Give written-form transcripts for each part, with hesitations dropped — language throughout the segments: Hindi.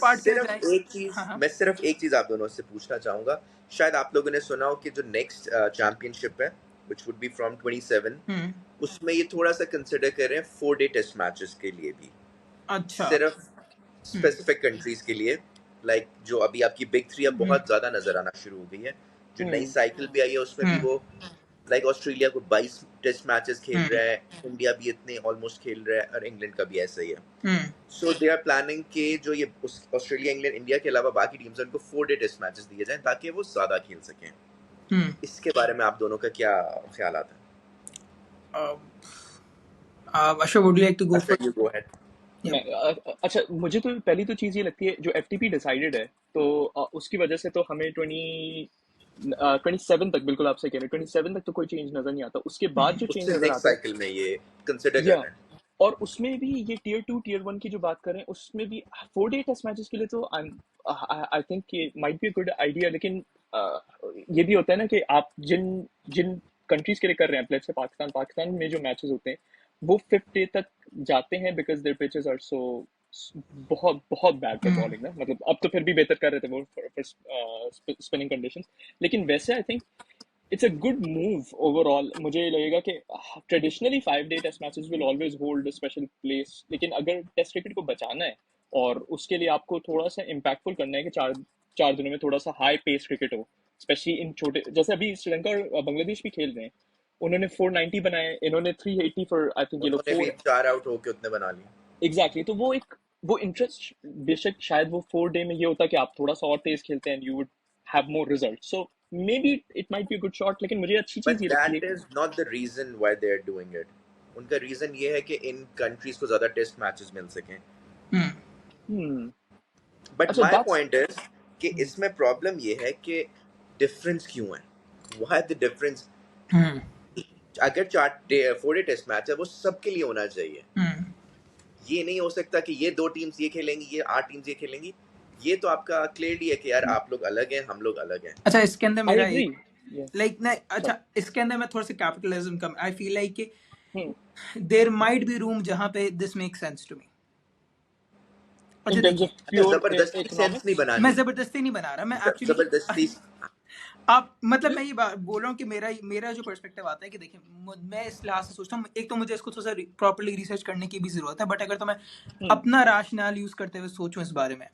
पार्ट किया जाए। सिर्फ एक चीज हाँ हाँ मैं सिर्फ एक चीज आप दोनों से पूछना चाहूंगा। शायद आप लोगों ने सुना हो कि जो नेक्स्ट चैंपियनशिप है which would be from 27, उसमें ये थोड़ा सा कंसिडर कर रहे हैं 4-डे टेस्ट मैचेस के लिए भी, अच्छा सिर्फ हम्म स्पेसिफिक कंट्रीज के लिए। लाइक जो अभी आपकी बिग थ्री अब बहुत ज्यादा नजर आना शुरू हो गई है, जो नई साइकिल भी आई है उसमें भी वो लाइक ऑस्ट्रेलिया को 22 टेस्ट मैचेस खेल रहा है, इंडिया भी इतने ऑलमोस्ट खेल रहा है, और इंग्लैंड का भी ऐसा ही है। सो दे आर प्लानिंग के जो ये ऑस्ट्रेलिया इंग्लैंड इंडिया के अलावा बाकी टीम्स हैं उनको 4-डे टेस्ट मैचेस दिए जाएं ताकि वो ज्यादा खेल सकें। इसके बारे में आप दोनों का क्या ख्याल आता है? Ashok, would you like to go अच्छा, first? you go ahead. अच्छा, मुझे तो पहली तो चीज़ ये लगती है जो FTP डिसाइडेड है, तो उसकी वजह से तो हमें 27 तक, बिल्कुल आपसे कह रहे हैं, 27 तक तो कोई चेंज नजर नहीं आता। उसके बाद जो चेंज उससे नजर नेक्स्ट आता है साइकिल में ये कंसिडर या करना है। और उसमें भी ये टियर 2 टियर 1 की जो बात करें उसमें भी 4-डे टेस्ट मैचेस के लिए तो आई थिंक ये might be a good idea, लेकिन ये भी होता है ना कि आप जिन जिन कंट्रीज के लिए कर रहे हैं, लेट्स से पाकिस्तान में जो मैचेस होते हैं वो 5th डे तक जाते हैं because their pitches are so बहुत बहुत बैड फॉर बॉलिंग ना, मतलब अब तो फिर भी बेहतर कर रहे थे वो फॉर स्पिनिंग कंडीशंस, लेकिन वैसे I think it's a good move overall. मुझे ये लगेगा कि traditionally five day test matches will always hold a special place, लेकिन अगर टेस्ट क्रिकेट को बचाना है और उसके लिए आपको थोड़ा सा इम्पैक्टफुल करना है कि चार चार दिनों में थोड़ा सा हाई पेस क्रिकेट हो, स्पेशली इन छोटे, जैसे अभी श्रीलंका और बांग्लादेश भी खेल रहे हैं, उन्होंने 490 बनाए, इन्होंने 380 फॉर आई थिंक ये लोग उन्होंने भी 4 4 आउट होके उतने बना लिए। एग्जैक्टली। तो वो इंटरेस्ट बेशक शायद वो 4 डे में ये होता कि आप थोड़ा सा और तेज खेलते हैं, you would have more result, so may be it might be good shot, लेकिन मुझे अच्छी बट चीज ये लगती है that is not the reason why they are doing it. उनका रीजन ये है कि इन कंट्रीज को ज्यादा टेस्ट मैचेस मिल सकें। बट अच्छा माय दैट्स पॉइंट इज कि इसमें प्रॉब्लम ये है कि डिफरेंस क्यों है, व्हाई द डिफरेंस। अगर 4-डे टेस्ट मैच है वो सबके लिए होना चाहिए। ये नहीं हो सकता कि ये 2 टीम्स ये खेलेंगी, ये 8 टीम्स ये खेलेंगी। ये तो आपका क्लियरली है कि यार आप लोग अलग हैं, हम लोग अलग हैं। अच्छा, इसके अंदर आई मेरा एग्री एक लाइक नहीं, अच्छा इसके अंदर मैं थोड़ा सा कैपिटलिज्म कम, आई फील लाइक कि देयर माइट बी रूम जहां पे this make sense to me. In अच्छा टर्म्स ऑफ देखिए, प्योर जबरदस्ती सेंस नहीं इकोनॉमिक्स। बनानी। मैं जबरदस्ती नहीं बना रहा, मैं एक्चुअली जबरदस्ती आप मतलब मैं ये बात बोल रहा हूँ कि मेरा जो पर्सपेक्टिव आता है कि देखिए मैं इस लिहाज से सोचता हूँ, एक तो मुझे इसको थोड़ा सा प्रॉपर्ली रिसर्च करने की भी जरूरत है, बट अगर तो मैं अपना राशनल यूज करते हुए सोचूं इस बारे में,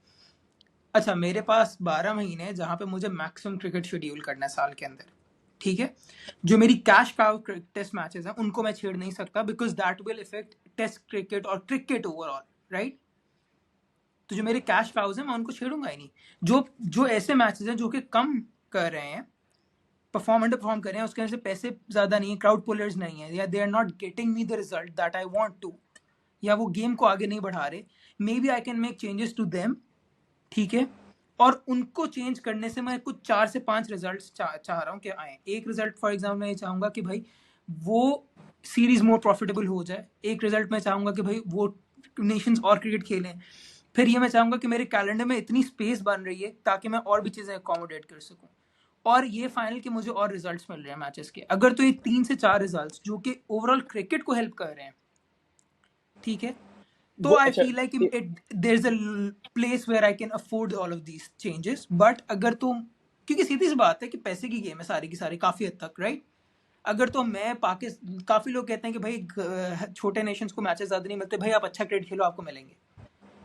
अच्छा मेरे पास 12 महीने हैं जहां पे मुझे मैक्सिमम क्रिकेट शेड्यूल करना है साल के अंदर, ठीक है। जो मेरी कैश काउ टेस्ट मैचेस हैं उनको मैं छेड़ नहीं सकता because that will effect test cricket और क्रिकेट ओवरऑल, राइट। तो जो मेरे कैश काउज हैं मैं उनको छेड़ूंगा ही नहीं। जो जो ऐसे मैचेस हैं जो कि कम कर रहे हैं, अंडर परफॉर्म कर रहे हैं, उसके वजह से पैसे ज्यादा नहीं है, क्राउड पुलर्स नहीं है, या they are not getting me the result that I want to, या वो गेम को आगे नहीं बढ़ा रहे, may be I can make changes to them, ठीक है। और उनको चेंज करने से मैं कुछ 4 से 5 रिजल्ट चाह रहा हूँ कि आए। एक रिजल्ट फॉर एग्जाम्पल मैं ये चाहूंगा कि भाई वो सीरीज मोर प्रॉफिटेबल हो जाए। एक रिजल्ट मैं चाहूंगा कि भाई वो नेशंस और क्रिकेट खेलें। फिर ये मैं चाहूंगा कि मेरे कैलेंडर में इतनी स्पेस बन रही है ताकि मैं और भी चीजें अकोमोडेट कर सकूं। और ये फाइनल कि मुझे और रिजल्ट्स मिल रहे हैं मैचेस के, अगर तो ये 3 से 4 रिजल्ट्स जो कि ओवरऑल क्रिकेट को हेल्प कर रहे हैं, ठीक है, तो I feel like there is a place where I can afford all of these changes. But अगर तुम, क्योंकि सीधी सी बात है कि पैसे की गेम है सारी की सारी काफी हद तक, राइट। अगर तो मैं पाकिस्तान, काफी लोग कहते हैं कि भाई छोटे नेशंस को मैचेस ज्यादा नहीं मिलते, भाई आप अच्छा क्रिकेट खेलो आपको मिलेंगे।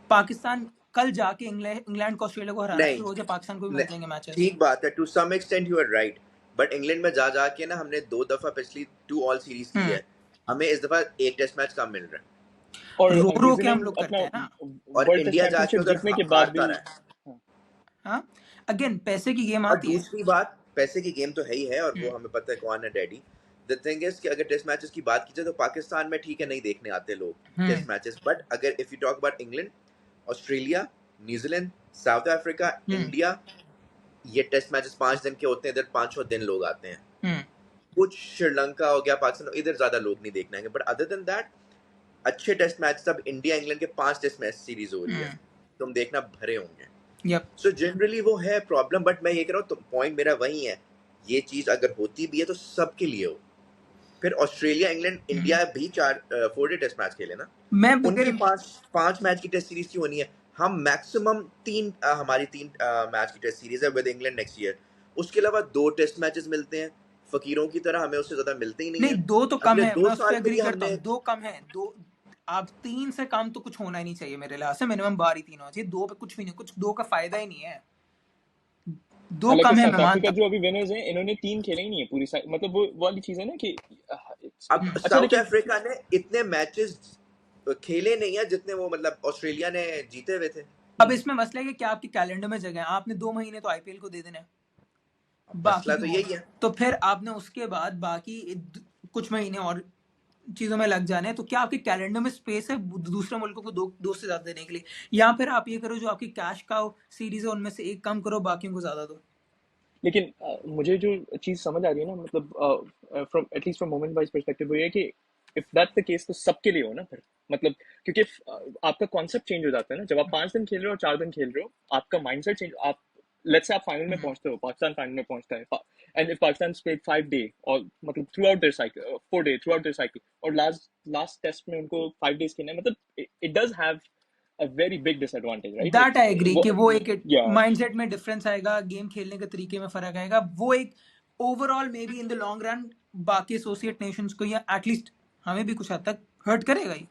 पाकिस्तान कल जाके इंग्लैंड को ऑस्ट्रेलिया को हराना शुरू हो जाए, पाकिस्तान को भी मिल जाएंगे मैचेस। ठीक बात है, to some extent you are right, but England में जा के ना हमने 2 दफा पिछली 2 ऑल सीरीज की है, हमें इस दफा एक टेस्ट मैच कम मिल रहा है। और रो रो के हम न्यूजीलैंड लोग अपना करते हैं ना, और वर्ल्ड टेस्ट इंडिया जाके चैंपियनशिप उधर जीतने के बाद हारता भी। रहा है। हाँ, अगेन पैसे की गेम और आती है। दूसरी बात, पैसे की गेम तो है ही है, और वो हमें पता है कौन है डैडी। द थिंग इज कि अगर टेस्ट मैचेस की बात की जाए तो पाकिस्तान में ठीक है नहीं देखने आते लोग टेस्ट मैचेस, बट अगर if you talk about England, Australia, New Zealand, south Africa, India, ये टेस्ट मैचेस 5 दिन के होते हैं, इधर 5-6 दिन लोग आते हैं। कुछ श्रीलंका हो गया, पाकिस्तान, इधर ज्यादा लोग नहीं देखने आएंगे, बट अदर देन दैट अच्छे टेस्ट मैच, अब इंडिया इंग्लैंड के 5 टेस्ट मैच सीरीज हो रही है, तुम देखना भरे होंगे। सो जनरली वो है प्रॉब्लम, बट मैं ये कह रहा हूँ तो पॉइंट मेरा वही है, ये चीज अगर होती भी है तो सबके लिए हो। फिर ऑस्ट्रेलिया, इंग्लैंड, इंडिया भी 4-4 डे टेस्ट मैच खेले ना, मैं उनकी 5 मैच की टेस्ट सीरीज क्यों होनी है? हम मैक्सिमम हमारी 3 मैच की टेस्ट सीरीज है विद इंग्लैंड नेक्स्ट ईयर, उसके अलावा 2 टेस्ट मैचेस मिलते हैं, फकीरों की तरह हमें उससे ज्यादा मिलते ही नहीं नहीं है। 2 तो कम अगले है, 2 मैं उस पे साल में एग्री ही करता हमने हूँ, 2 कम है, 2 आप 3 से कम तो कुछ होना ही नहीं चाहिए मेरे लिहाज से, मिनिमम बार ही 3 होना चाहिए, 2 पे कुछ भी नहीं, कुछ 2 का फायदा ही नहीं है, 2 हालांकि कम है मैं साउथ अफ्रीका मानता जो अभी विनर्स हैं इन्होंने 3 खेले ही नहीं है पूरी मतलब वो वाली चीज है ना कि अब हूँ। अच्छा साउथ लेकिन अफ्रीका ने इतने मैचेस खेले नहीं है जितने वो मतलब ऑस्ट्रेलिया ने जीते हुए थे। अब इसमें मसला है कि क्या आपके कैलेंडर में जगह है, आपने 2 महीने तो आईपीएल को दे देना है, बाकी मसला की तो वो, यही है। तो फिर आपने उसके बाद बाकी कुछ महीने और चीजों में लग जाने हैं, तो क्या आपके कैलेंडर में स्पेस है दूसरे मुल्कों को 2 से ज्यादा देने के लिए, या फिर आप ये करो जो आपकी कैश का सीरीज है उनमें से एक कम करो, बाकियों को ज्यादा दो। लेकिन मुझे जो चीज समझ आ रही है ना मतलब from at least from moment wise perspective वो ये है कि इफ दैट्स द केस तो सबके लिए हो ना फिर मतलब क्योंकि आपका कॉन्सेप्ट चेंज हो जाता है ना जब आप 5 दिन खेल रहे हो और 4 दिन खेल रहे हो आपका माइंडसेट चेंज आप लेट्स से आप फाइनल में पहुंचते हो पाकिस्तान फाइनल में पहुंचता है and if Pakistan played 5 day और मतलब throughout their cycle 4 day throughout their cycle और लास्ट टेस्ट में उनको 5 डेज खेलना है मतलब it does have a very big disadvantage right that I agree कि वो एक या माइंडसेट में डिफरेंस आएगा, गेम खेलने के तरीके में फर्क आएगा, वो एक overall may be in the long run बाकी एसोसिएट नेशंस को या एटलीस्ट हमें भी कुछ हद तक हर्ट करेगा ही।